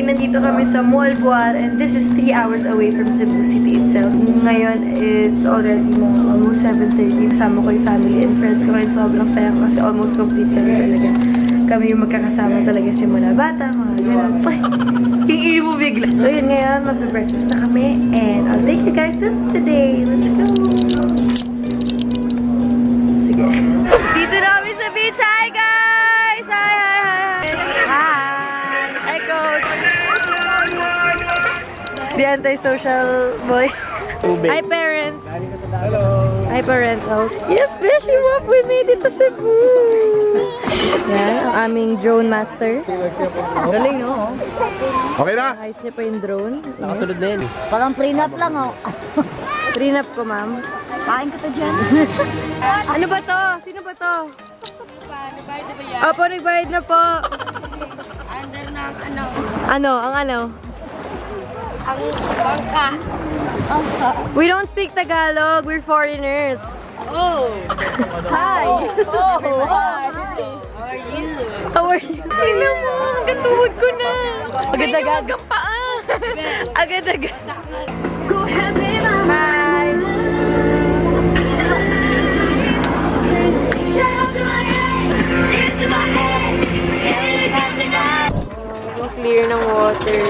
today, nandito kami sa Molboar and this is 3 hours away from Cebu City itself. Ngayon, it's already almost 7:30. Kasama ko yung family and friends ko. Kaya sobrang saya kasi almost complete kami talaga. Kami yung magkakasama talaga simula bata, mga gano'n. Hingii mo bigla. So yun, ngayon, mag-breakfast na kami and I'll take you guys with today. Let's go! Sige. Dito na kami sa beach. Hi, guys! Hi, hi, hi! Hi! Hi, Coach! The anti-social boy. Hi, parents! Hello! Hi, parentals. Yes, Beshi Wap! We made it to Cebu! Yan, ang aming drone master. Galing, no? Okay na? Ayos niya pa yung drone. Nakasunod na yun. Parang prenup lang, oh. Prenup ko, ma'am. Kain ka pa dyan. Ano ba to? Sino ba to? Nagbayad na ba yan? Opo, nagbayad na po. Under ng ano? Ano? Ang ano? Ang bangka. We don't speak Tagalog. We're foreigners. Oh! Hi! Oh! Hi! How are you? How are you? Tingnan mo, hanggang tuhod ko na. Agad-agad. Agad-agad. Go ahead, baby. Hi! Shout out to my head! Into my head! Clear ng water.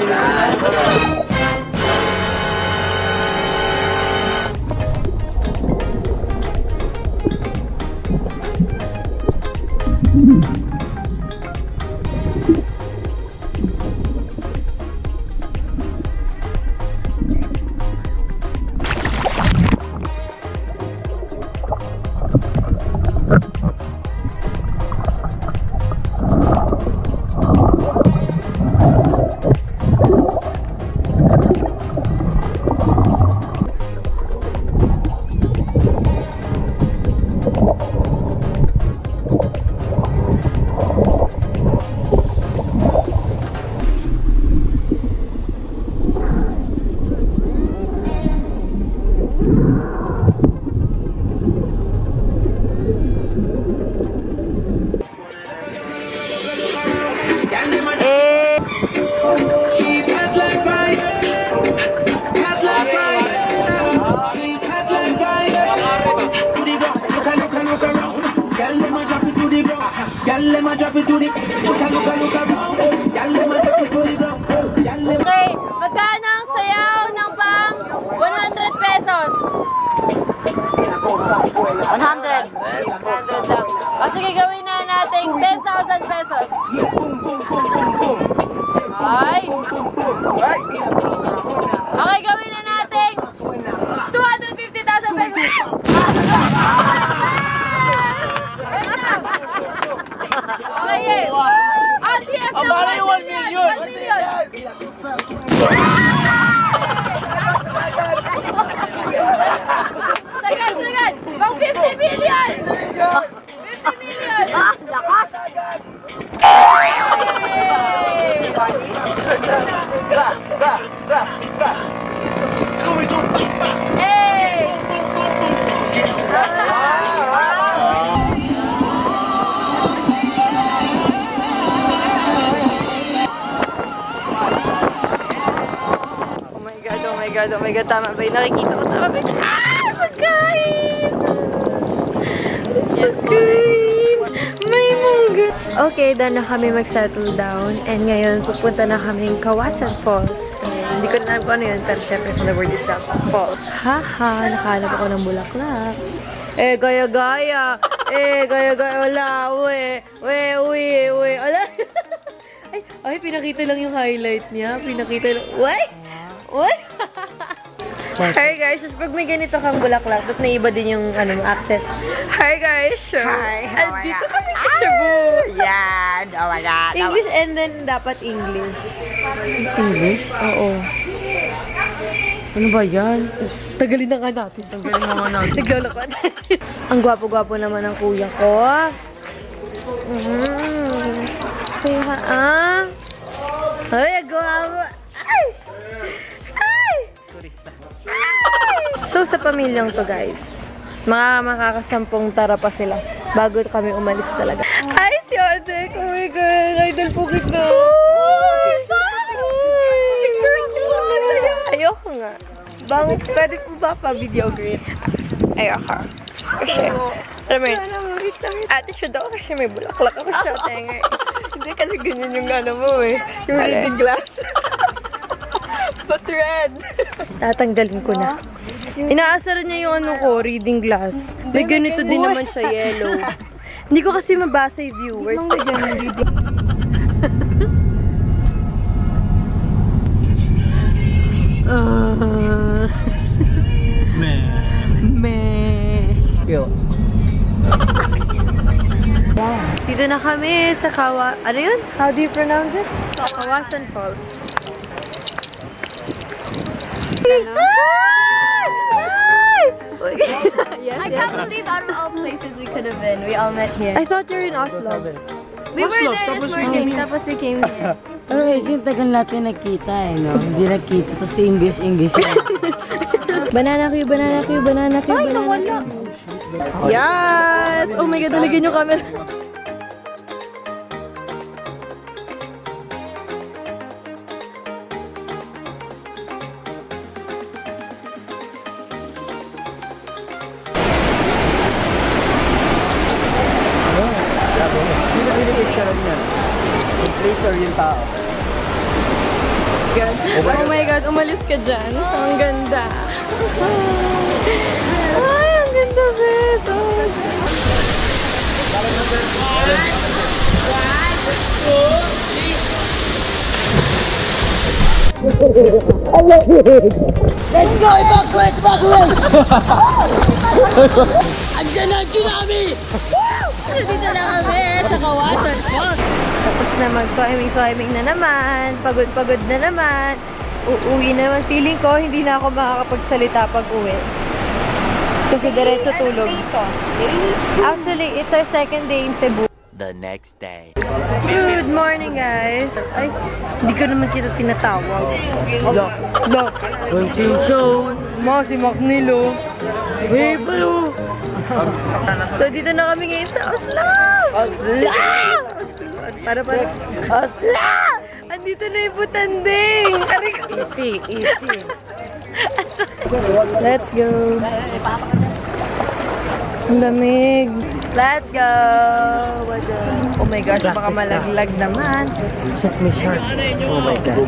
Okay, magkano ang sayaw ng pang 100 pesos? 100. 100 lang. O sige, gawin na natin 10,000 pesos. Ay! Okay, gawin na natin 250,000 pesos. Okay, TF ng 1 million. 1 million. Sagad! Pang 50 million! 50 million! Ah, lakas! Hey! Oh my god, tama ba yun? Nakikita ko, tama ba yun? Pagkain! May mungga! Okay, done na kami mag-settle down. And ngayon, pupunta na kami ng Kawasan Falls. Hindi ko na kung ano yun, pero syempre from the word itself, falls. Haha, nakahanap ako ng bulaklak. Gaya-gaya! Wala, uwi. Ala! Ay, pinakita lang yung highlight niya. Pinakita lang. What? Hi guys, just pag may ganito kang bulaklak, ba't naiba din yung accent? Hi guys! Hi, how are Andito ya? kami sa Cebu! Yan! Oh my God! English and then dapat English. English? Oo. Ano ba yan? Tagalin na nga natin. Naglalakad natin. Ang gwapo-gwapo naman ng kuya ko. Say ha, Ay, gwapo! Ay! So, sa pamilyang to, guys, makakasampung tara pa sila bago kami umalis talaga. Ay, si Odek! Oh my God! Idol po kita! Bang, pwede po ba pa-video green? Ayoko. Kasi, alam mo yun, attitude ako kasi may bulaklak ako sa tenga. Hindi kasi ganyan yung ano mo eh. Yung reading glass. But red. Tatanggalin ko na. Inaasaran niya yung ano ko, reading glass. May ganito din naman siya, yellow. Hindi ko kasi mabasa yung viewers. Dito na kami sa ano yun? How do you pronounce it? Kawasan Falls. I can't believe out of all places we could have been, we all met here. I thought you were in Oslo. We were there this morning, tapos we came here. Pero yung tagal natin nakita eh, no? Hindi nakita. Tapos English. Banana Q, banana Q, banana Q, Ay, nawala! Yes! Oh my God, nalagyan yung camera. Yung tao. Oh my God, umalis ka dyan. Ang ganda. Ay, ang ganda, bes. Let's go! Evacuate! Andiyan na ang tsunami! Dito na kami sa Kawasan Falls. Tapos na mag-swimming na naman. Pagod na naman. Uuwi naman. Feeling ko, hindi na ako makakapagsalita pag uwi. Kasi diretso tulog. Actually, it's our second day in Cebu. The next day. Good morning, guys. Ay, hindi ko naman kita tinatawag. Look. Si Macnilo. Hey, palo. So, dito na kami ngayon sa Oslo! Oslo! Para. Oslo! Andito na yung butanding! Easy. Let's go! Ang lamig! Let's go! Oh my gosh, baka malaglag naman. Check me short. Oh my God.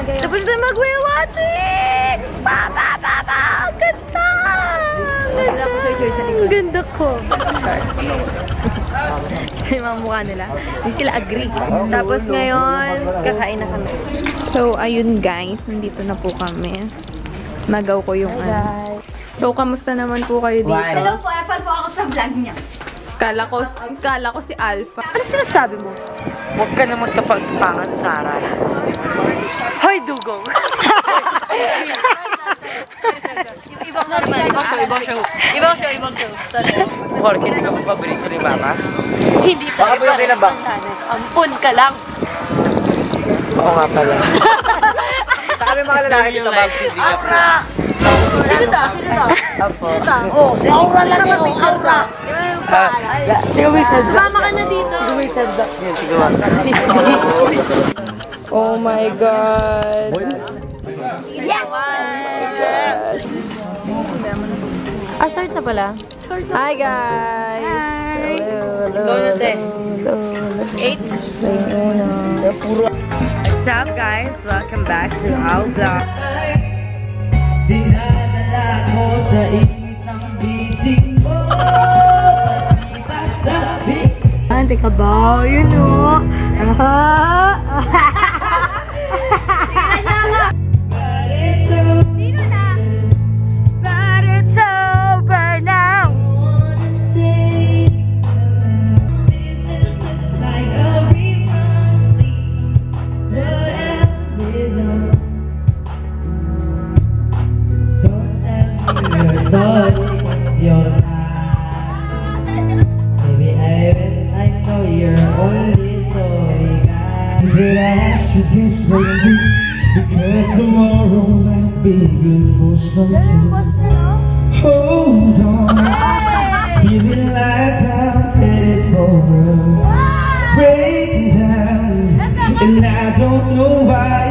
Tapos na mag-watching! Ang ganda! Ang ganda ko. Yung mga mukha nila. Hindi sila agree. Tapos ngayon, kakain na kami. So, ayun guys, nandito na po kami. Nagaw ko yung ano. So, kamusta naman po kayo dito? Hello po, Apple po ako sa vlog niya. Kala ko si Alpha. Ano sinasabi mo? Huwag ka naman kapagpangan, Sarah. Hoy, dugong! Ibang show. Jorge, hindi ka paborito ni Mama? Hindi to. Baka po yung kinabang. Ampun ka lang. Oo nga pala. Sa kami mga lalaki dito, Ma'am. Aura! Sino to? Apo. Oh, si Aura lang yun. Aura. Mama ka na dito! Oh my God! Yes! Start na pala. Hi guys! Hello. What's up, guys? Welcome back to our vlog. Teka ba? Yun o. But it's over now. thought you're not. Maybe I know you're only toy guy. But I should get ready, because tomorrow might be good for something. Hold on, feeling like I'm headed for a breaking down, and I don't know why.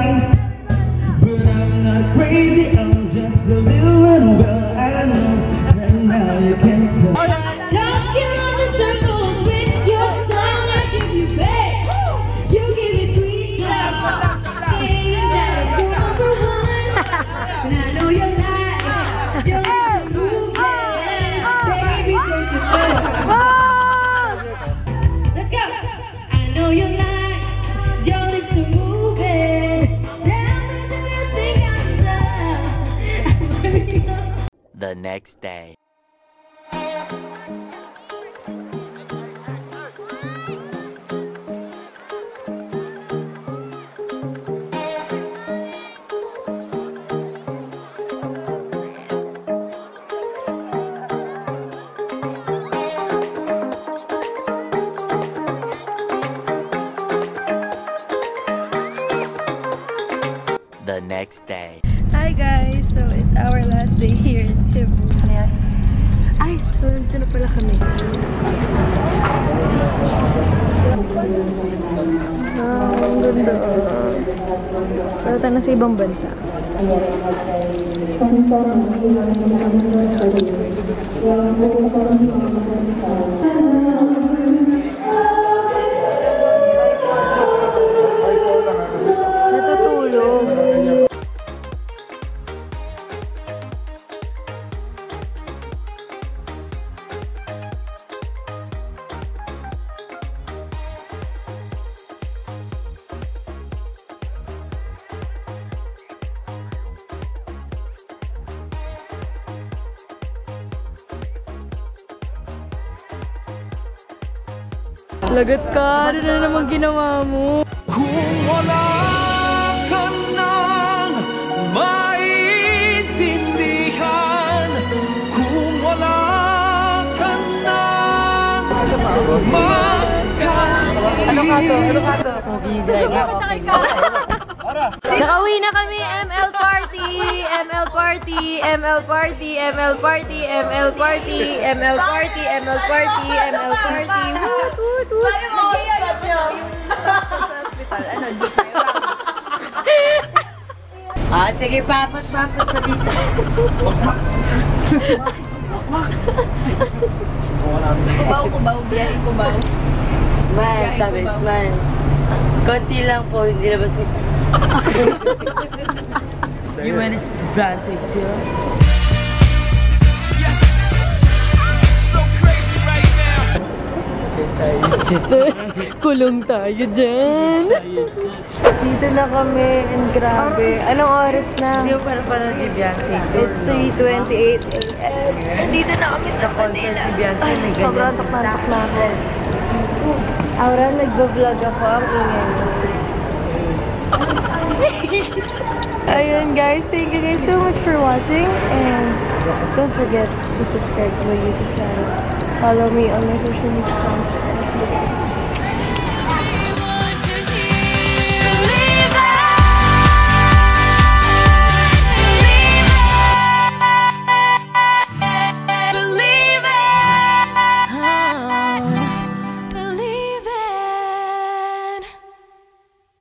But I'm not crazy, I'm just a little unwell. I know right now you can't tell. Talking on the circles with your tongue, I give you back. You give me sweet love. Saying that I'm number one, and I know you're lying. You're like a movie, baby, take your phone. Let's go. I know you're lying. You're just a movie. Tell me, do you think I'm in love? The next day. The next day. Hi guys! So, it's our last day here in Cebu. Ay, so nandito na pala kami. Ang ganda. Pero tayo na sa ibang bansa. Natutulog. Lagot ka! Ano na naman ginawa mo? Kung wala ka nang maintindihan, kung wala ka nang makalimit. Ano ka to? Nakauwi na kami! ML party! ML party! ML party! ML party! ML party! ML party! ML party! ML party! Woot! Woot! Woot! Sige, papat pa dito. Kubaw, biyahe kubaw. Smile, sabi, smile. Konti lang po, hindi labas ko. You wanna see the brand too? Yes, so crazy right now. Kulong tayo dyan! Dito na kami, and grabe. Anong oras na? Hindi mo para ni Beyonce. It's 3:28 AM. Dito na kami sa Manila. Ay, sobrang tok-nantok na ako. Aura, nagbo-vlog ako. Ang ingay. Ayun guys, thank you guys so much for watching. And don't forget to subscribe to my YouTube channel. Follow me on my social media accounts. And see you guys soon.